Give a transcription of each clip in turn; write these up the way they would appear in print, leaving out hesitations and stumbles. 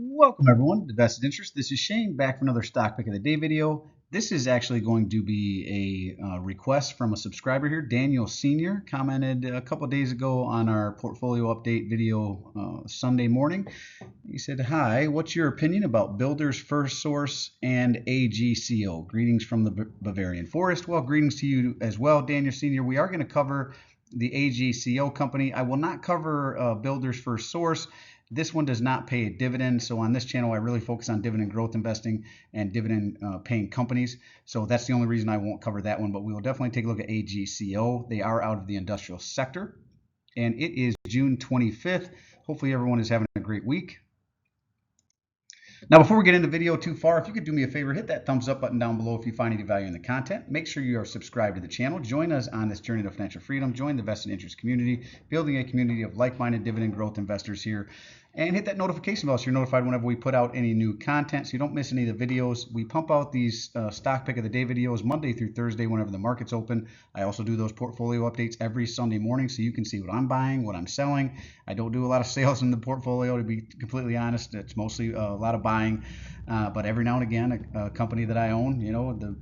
Welcome everyone to Vested Interest. This is Shane back for another stock pick of the day video. This is actually going to be a request from a subscriber here. Daniel Sr. commented a couple of days ago on our portfolio update video Sunday morning. He said, "Hi, what's your opinion about Builders First Source and AGCO? Greetings from the Bavarian Forest." Well, greetings to you as well, Daniel Sr. We are going to cover the AGCO company. I will not cover Builders First Source. This one does not pay a dividend. So on this channel, I really focus on dividend growth investing and dividend paying companies. So that's the only reason I won't cover that one, but we will definitely take a look at AGCO. They are out of the industrial sector, and it is June 25th. Hopefully everyone is having a great week. Now, before we get into the video too far, if you could do me a favor, hit that thumbs up button down below if you find any value in the content. Make sure you are subscribed to the channel. Join us on this journey to financial freedom. Join the Vested Interest community, building a community of like-minded dividend growth investors here. And hit that notification bell so you're notified whenever we put out any new content so you don't miss any of the videos. We pump out these stock pick of the day videos Monday through Thursday whenever the market's open. I also do those portfolio updates every Sunday morning so you can see what I'm buying, what I'm selling. I don't do a lot of sales in the portfolio, to be completely honest. It's mostly a lot of buying. But every now and again, a company that I own,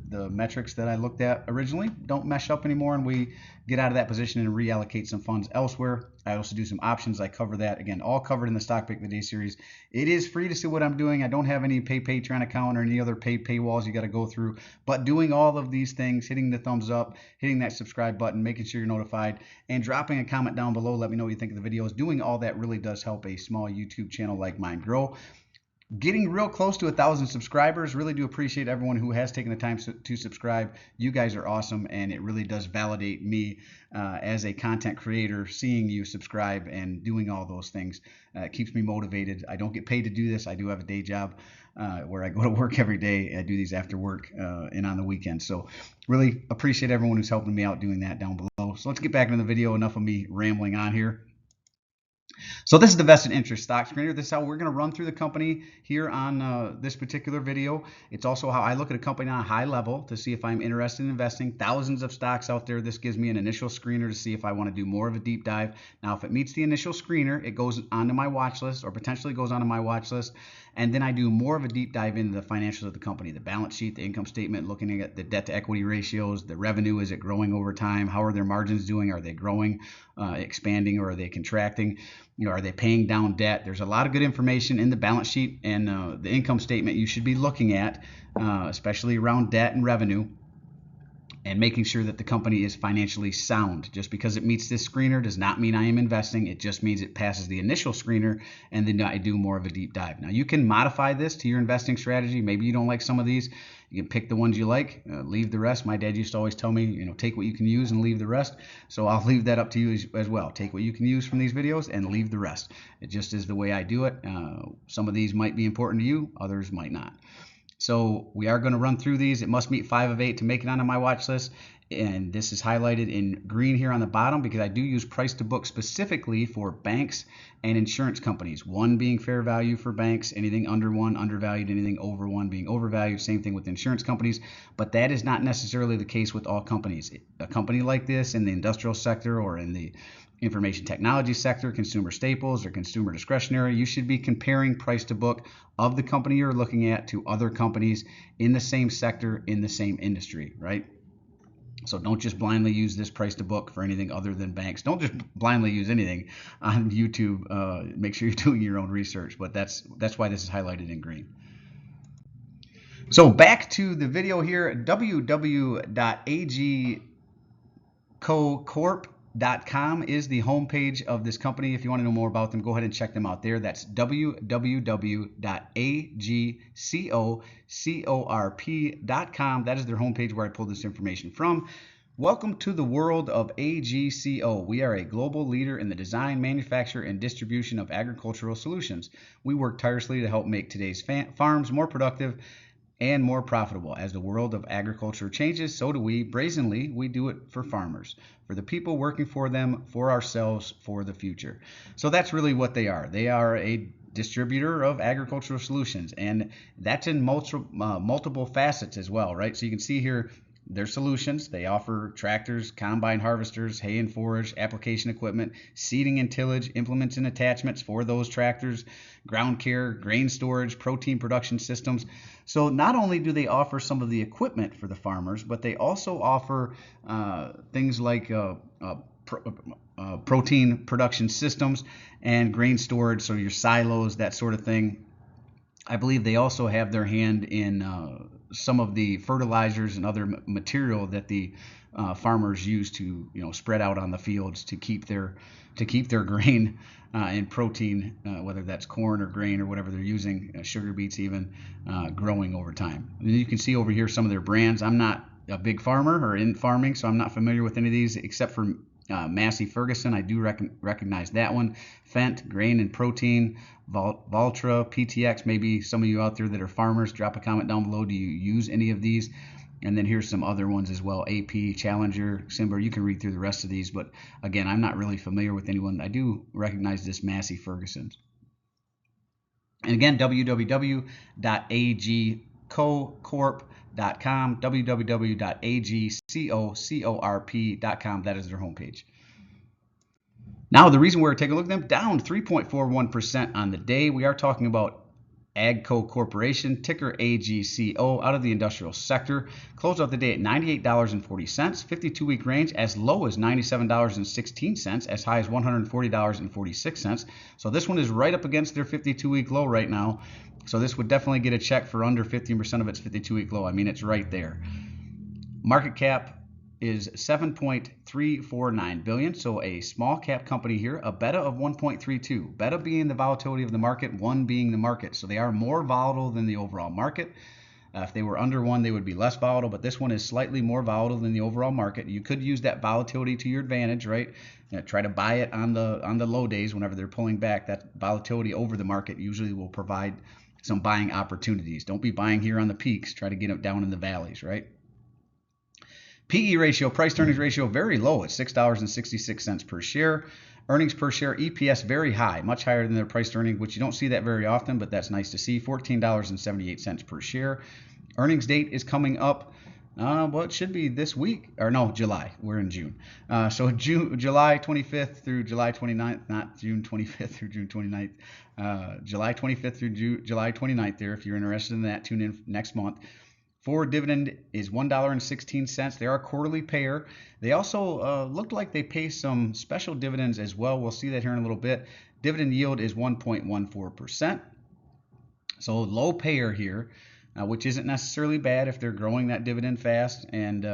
the metrics that I looked at originally don't mesh up anymore, and we get out of that position and reallocate some funds elsewhere. I also do some options. I cover that, again, all covered in the Stock Pick of the Day series. It is free to see what I'm doing. I don't have any Patreon account or any other paywalls you got to go through. But doing all of these things, hitting the thumbs up, hitting that subscribe button, making sure you're notified, and dropping a comment down below, let me know what you think of the videos. Doing all that really does help a small YouTube channel like mine grow. Getting real close to 1,000 subscribers. Really do appreciate everyone who has taken the time to subscribe. You guys are awesome, and it really does validate me as a content creator. Seeing you subscribe and doing all those things keeps me motivated. I don't get paid to do this. I do have a day job where I go to work every day. I do these after work and on the weekends. So really appreciate everyone who's helping me out doing that down below. So let's get back into the video. Enough of me rambling on here. So this is the Vested Interest Stock Screener. This is how we're going to run through the company here on this particular video. It's also how I look at a company on a high level to see if I'm interested in investing. Thousands of stocks out there. This gives me an initial screener to see if I want to do more of a deep dive. Now, if it meets the initial screener, it goes onto my watch list, or potentially goes onto my watch list. And then I do more of a deep dive into the financials of the company, the balance sheet, the income statement, looking at the debt to equity ratios, the revenue, is it growing over time? How are their margins doing? Are they growing, expanding, or are they contracting? Are they paying down debt? There's a lot of good information in the balance sheet and the income statement you should be looking at, especially around debt and revenue, and making sure that the company is financially sound. Just because it meets this screener does not mean I am investing. It just means it passes the initial screener, and then I do more of a deep dive. Now, you can modify this to your investing strategy. Maybe you don't like some of these. You can pick the ones you like, leave the rest. My dad used to always tell me, take what you can use and leave the rest. So I'll leave that up to you as well. Take what you can use from these videos and leave the rest. It just is the way I do it. Some of these might be important to you, others might not. So we are going to run through these. It must meet 5 of 8 to make it onto my watch list. And this is highlighted in green here on the bottom because I do use price to book specifically for banks and insurance companies. 1 being fair value for banks, anything under 1 undervalued, anything over 1 being overvalued. Same thing with insurance companies, but that is not necessarily the case with all companies. A company like this in the industrial sector or in the information technology sector, consumer staples, or consumer discretionary, you should be comparing price to book of the company you're looking at to other companies in the same sector, in the same industry, right? So don't just blindly use this price to book for anything other than banks. Don't just blindly use anything on YouTube. Make sure you're doing your own research, but that's why this is highlighted in green. So back to the video here, www.AGCO Corp .com is the homepage of this company. If you want to know more about them, go ahead and check them out there. That's www.agcocorp.com. That is their homepage where I pulled this information from. Welcome to the world of AGCO. We are a global leader in the design, manufacture, and distribution of agricultural solutions. We work tirelessly to help make today's farms more productive and more profitable. As the world of agriculture changes, so do we. Brazenly, we do it for farmers, for the people working for them, for ourselves, for the future. So that's really what they are. They are a distributor of agricultural solutions, and that's in multiple facets as well, right? So you can see here their solutions. They offer tractors, combine harvesters, hay and forage, application equipment, seeding and tillage, implements and attachments for those tractors, ground care, grain storage, protein production systems. So not only do they offer some of the equipment for the farmers, but they also offer things like protein production systems and grain storage, so your silos, that sort of thing. I believe they also have their hand in some of the fertilizers and other material that the farmers use to, spread out on the fields to keep their grain and protein, whether that's corn or grain or whatever they're using, sugar beets even, growing over time. And you can see over here some of their brands. I'm not a big farmer or in farming, so I'm not familiar with any of these except for Massey Ferguson. I do recognize that one. Fent, grain and protein, Valtra, PTX. Maybe some of you out there that are farmers, drop a comment down below. Do you use any of these? And then here's some other ones as well. AP, Challenger, Simber. You can read through the rest of these, but again, I'm not really familiar with anyone. I do recognize this Massey Ferguson. And again, www.agcocorp.com, www.agcocorp.com. That is their homepage. Now, the reason we're taking a look at them, down 3.41% on the day. We are talking about AGCO Corporation, ticker AGCO, out of the industrial sector. Closed out the day at $98.40, 52-week range as low as $97.16, as high as $140.46. So this one is right up against their 52-week low right now. So this would definitely get a check for under 15% of its 52-week low. I mean, it's right there. Market cap is $7.349 billion. So a small cap company here, a beta of 1.32. Beta being the volatility of the market, 1 being the market. So they are more volatile than the overall market. If they were under 1, they would be less volatile, but this one is slightly more volatile than the overall market. You could use that volatility to your advantage, right? Try to buy it on the low days whenever they're pulling back. That volatility over the market usually will provide some buying opportunities. Don't be buying here on the peaks. Try to get it down in the valleys, right? PE ratio, price to earnings ratio, very low at $6.66 per share. Earnings per share, EPS, very high, much higher than their price to earnings, which you don't see that very often, but that's nice to see, $14.78 per share. Earnings date is coming up, it should be this week, or no, July. We're in June. So July 25th through July 29th, not June 25th through June 29th. July 25th through July 29th there. If you're interested in that, tune in next month. Forward dividend is $1.16. They are a quarterly payer. They also looked like they pay some special dividends as well. We'll see that here in a little bit. Dividend yield is 1.14%. So low payer here, which isn't necessarily bad if they're growing that dividend fast, and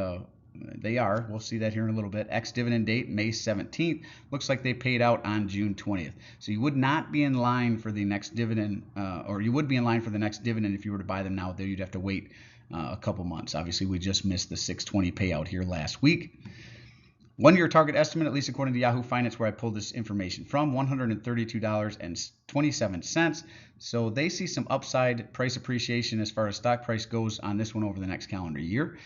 they are. We'll see that here in a little bit. Ex-dividend date, May 17th. Looks like they paid out on June 20th. So you would not be in line for the next dividend, or you would be in line for the next dividend if you were to buy them now. There you'd have to wait a couple months. Obviously, we just missed the 620 payout here last week. 1-year target estimate, at least according to Yahoo Finance, where I pulled this information from, $132.27. So they see some upside price appreciation as far as stock price goes on this one over the next calendar year.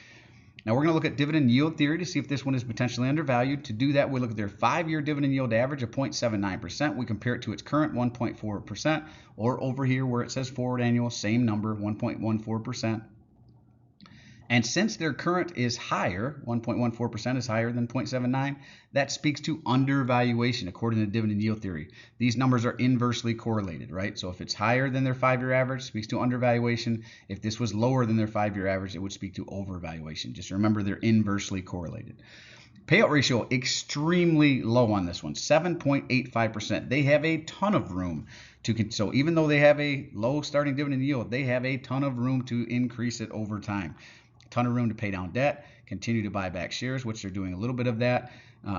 Now we're going to look at dividend yield theory to see if this one is potentially undervalued. To do that, we look at their 5-year dividend yield average of 0.79%. We compare it to its current 1.4%, or over here where it says forward annual, same number, 1.14%. And since their current is higher, 1.14% is higher than 0.79, that speaks to undervaluation according to dividend yield theory. These numbers are inversely correlated, right? So if it's higher than their 5-year average, it speaks to undervaluation. If this was lower than their 5-year average, it would speak to overvaluation. Just remember they're inversely correlated. Payout ratio, extremely low on this one, 7.85%. They have a ton of room so even though they have a low starting dividend yield, they have a ton of room to increase it over time. Ton of room to pay down debt, continue to buy back shares, which they're doing a little bit of that,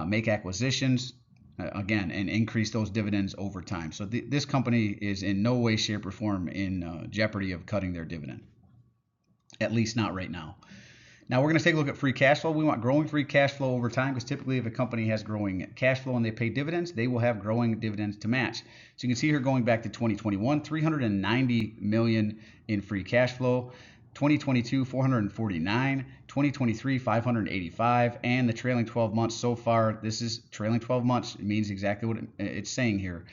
make acquisitions, again, and increase those dividends over time. So this company is in no way, shape, or form in jeopardy of cutting their dividend, at least not right now. Now we're going to take a look at free cash flow. We want growing free cash flow over time because typically if a company has growing cash flow and they pay dividends, they will have growing dividends to match. So you can see here going back to 2021, $390 million in free cash flow. 2022, 449, 2023, 585, and the trailing 12 months so far, this is trailing 12 months. It means exactly what it's saying here.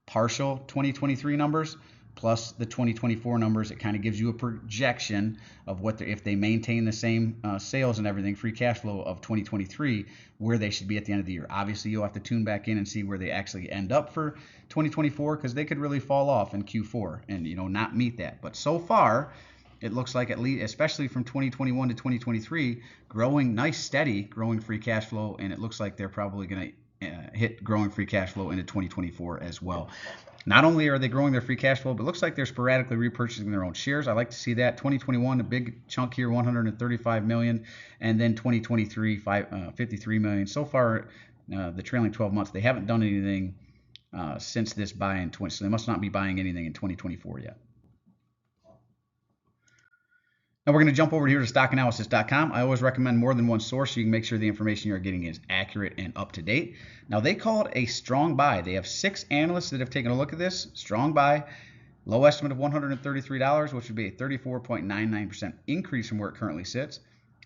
Partial 2023 numbers, plus the 2024 numbers. It kind of gives you a projection of what if they maintain the same sales and everything, free cash flow of 2023, where they should be at the end of the year. Obviously, you'll have to tune back in and see where they actually end up for 2024, because they could really fall off in Q4 and not meet that. But so far, it looks like, at least, especially from 2021 to 2023, growing nice, steady, growing free cash flow, and it looks like they're probably going to hit growing free cash flow into 2024 as well. Not only are they growing their free cash flow, but it looks like they're sporadically repurchasing their own shares. I like to see that. 2021, a big chunk here, 135 million, and then 2023, 53 million. So far, the trailing 12 months, they haven't done anything since this buy in 20. So they must not be buying anything in 2024 yet. Now we're going to jump over here to stockanalysis.com. I always recommend more than one source so you can make sure the information you're getting is accurate and up to date. Now they call it a strong buy. They have 6 analysts that have taken a look at this. Strong buy, low estimate of $133, which would be a 34.99% increase from where it currently sits.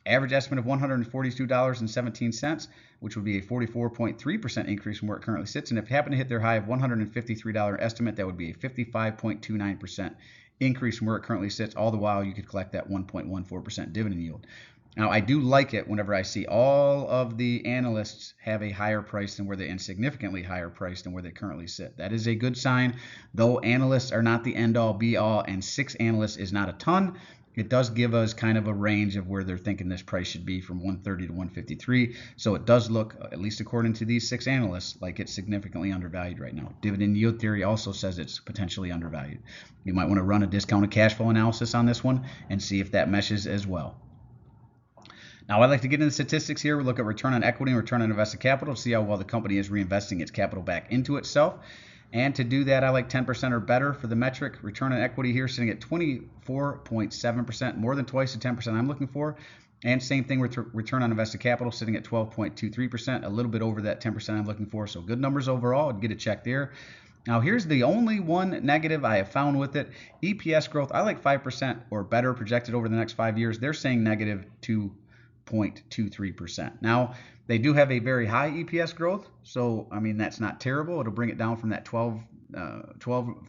Average estimate of $142.17, which would be a 44.3% increase from where it currently sits. And if you happen to hit their high of $153 estimate, that would be a 55.29% increase from where it currently sits. All the while, you could collect that 1.14% dividend yield. Now, I do like it whenever I see all of the analysts have a higher price than where they, and significantly higher price than where they currently sit. That is a good sign. Though analysts are not the end all be all, and 6 analysts is not a ton, it does give us kind of a range of where they're thinking this price should be, from 130 to 153. So it does look, at least according to these 6 analysts, like it's significantly undervalued right now. Dividend yield theory also says it's potentially undervalued. You might want to run a discounted cash flow analysis on this one and see if that meshes as well. Now, I'd like to get into the statistics here. We look at return on equity and return on invested capital to see how well the company is reinvesting its capital back into itself. And to do that, I like 10% or better for the metric. Return on equity here sitting at 24.7%, more than twice the 10% I'm looking for. And same thing with return on invested capital sitting at 12.23%, a little bit over that 10% I'm looking for. So good numbers overall. I'd get a check there. Now, here's the only one negative I have found with it. EPS growth, I like 5% or better projected over the next 5 years. They're saying negative 2.23%. Now, they do have a very high EPS growth, so I mean that's not terrible. It'll bring it down from that 12,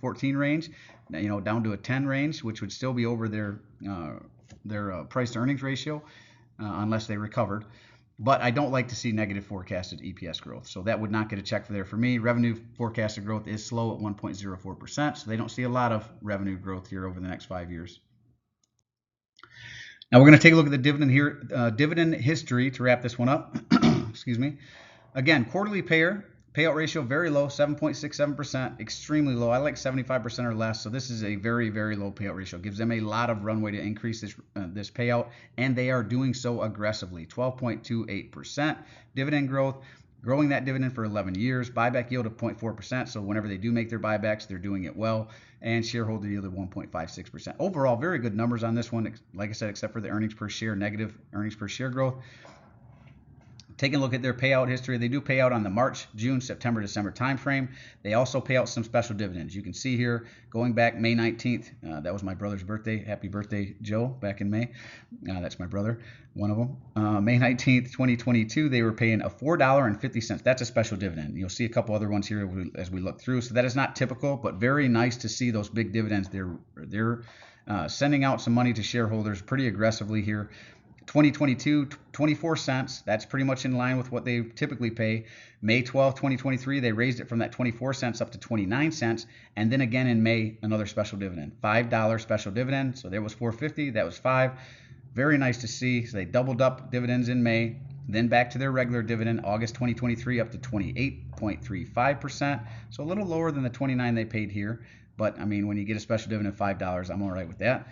14 range, down to a 10 range, which would still be over their price to earnings ratio, unless they recovered. But I don't like to see negative forecasted EPS growth, so that would not get a check for me. Revenue forecasted growth is slow at 1.04%, so they don't see a lot of revenue growth here over the next 5 years. Now we're going to take a look at the dividend here, dividend history to wrap this one up. Excuse me. Again, quarterly payout ratio very low, 7.67%, extremely low. I like 75% or less. So this is a very, very low payout ratio. Gives them a lot of runway to increase this payout, and they are doing so aggressively. 12.28% dividend growth. Growing that dividend for 11 years, buyback yield of 0.4%. So whenever they do make their buybacks, they're doing it well. And shareholder yield of 1.56%. Overall, very good numbers on this one. Like I said, except for the earnings per share, negative earnings per share growth. Taking a look at their payout history, they do pay out on the March, June, September, December timeframe. They also pay out some special dividends. You can see here, going back May 19th, that was my brother's birthday. Happy birthday, Joe, back in May. That's my brother, one of them. May 19th, 2022, they were paying a $4.50. That's a special dividend. You'll see a couple other ones here as we look through. So that is not typical, but very nice to see those big dividends. They're sending out some money to shareholders pretty aggressively here. 2022, 24 cents. That's pretty much in line with what they typically pay. May 12, 2023, they raised it from that 24 cents up to 29 cents. And then again in May, another special dividend, $5 special dividend. So there was $4.50, that was $5. Very nice to see. So they doubled up dividends in May, then back to their regular dividend, August 2023, up to 28.35%. So a little lower than the 29 they paid here. But I mean, when you get a special dividend of $5, I'm all right with that.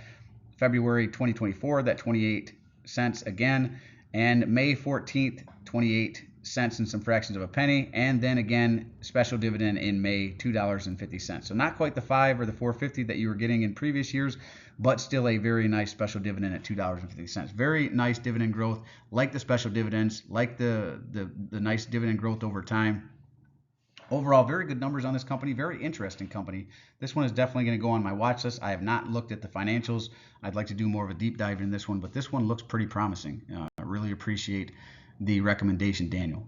February 2024, that 28 cents again, and May 14th, 28 cents and some fractions of a penny, and then again special dividend in May, $2.50. So not quite the $5 or the $4.50 that you were getting in previous years, but still a very nice special dividend at $2.50. Very nice dividend growth, like the special dividends, like the nice dividend growth over time. Overall, very good numbers on this company. Very interesting company. This one is definitely going to go on my watch list. I have not looked at the financials. I'd like to do more of a deep dive in this one, but this one looks pretty promising. I really appreciate the recommendation, Daniel.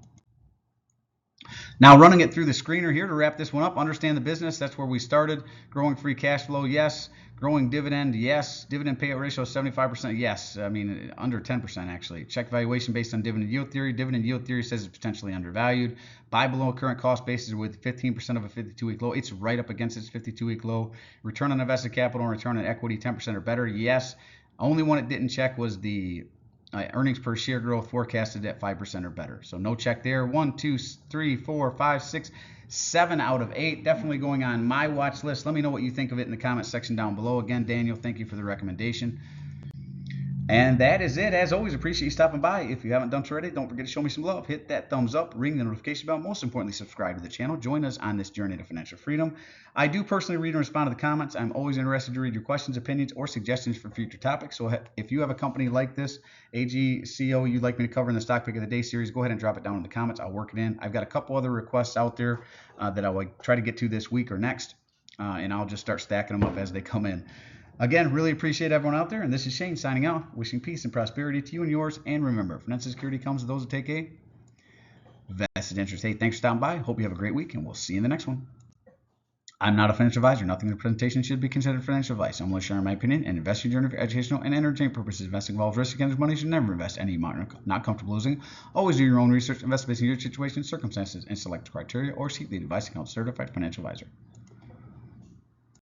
Now, running it through the screener here to wrap this one up, understand the business. That's where we started. Growing free cash flow, yes. Growing dividend, yes. Dividend payout ratio 75%, yes. I mean, under 10% actually. Check valuation based on dividend yield theory. Dividend yield theory says it's potentially undervalued. Buy below current cost basis with 15% of a 52-week low. It's right up against its 52-week low. Return on invested capital and return on equity 10% or better, yes. Only one it didn't check was the earnings per share growth forecasted at 5% or better. So no check there. 1, 2, 3, 4, 5, 6, 7 out of 8. Definitely going on my watch list. Let me know what you think of it in the comment section down below. Again, Daniel, thank you for the recommendation. And that is it. As always, appreciate you stopping by. If you haven't done so already, don't forget to show me some love. Hit that thumbs up, ring the notification bell. Most importantly, subscribe to the channel. Join us on this journey to financial freedom. I do personally read and respond to the comments. I'm always interested to read your questions, opinions, or suggestions for future topics. So if you have a company like this, AGCO, you'd like me to cover in the Stock Pick of the Day series, go ahead and drop it down in the comments. I'll work it in. I've got a couple other requests out there that I will try to get to this week or next, and I'll just start stacking them up as they come in. Again, really appreciate everyone out there, and this is Shane signing out, wishing peace and prosperity to you and yours, and remember, financial security comes to those that take a vested interest. Hey, thanks for stopping by. Hope you have a great week, and we'll see you in the next one. I'm not a financial advisor. Nothing in the presentation should be considered financial advice. I'm only sharing my opinion and investing journey for educational and entertainment purposes. Investing involves risk against money. You should never invest any amount not comfortable losing. Always do your own research, invest based on your situation, circumstances, and select criteria, or seek the advice of a certified financial advisor.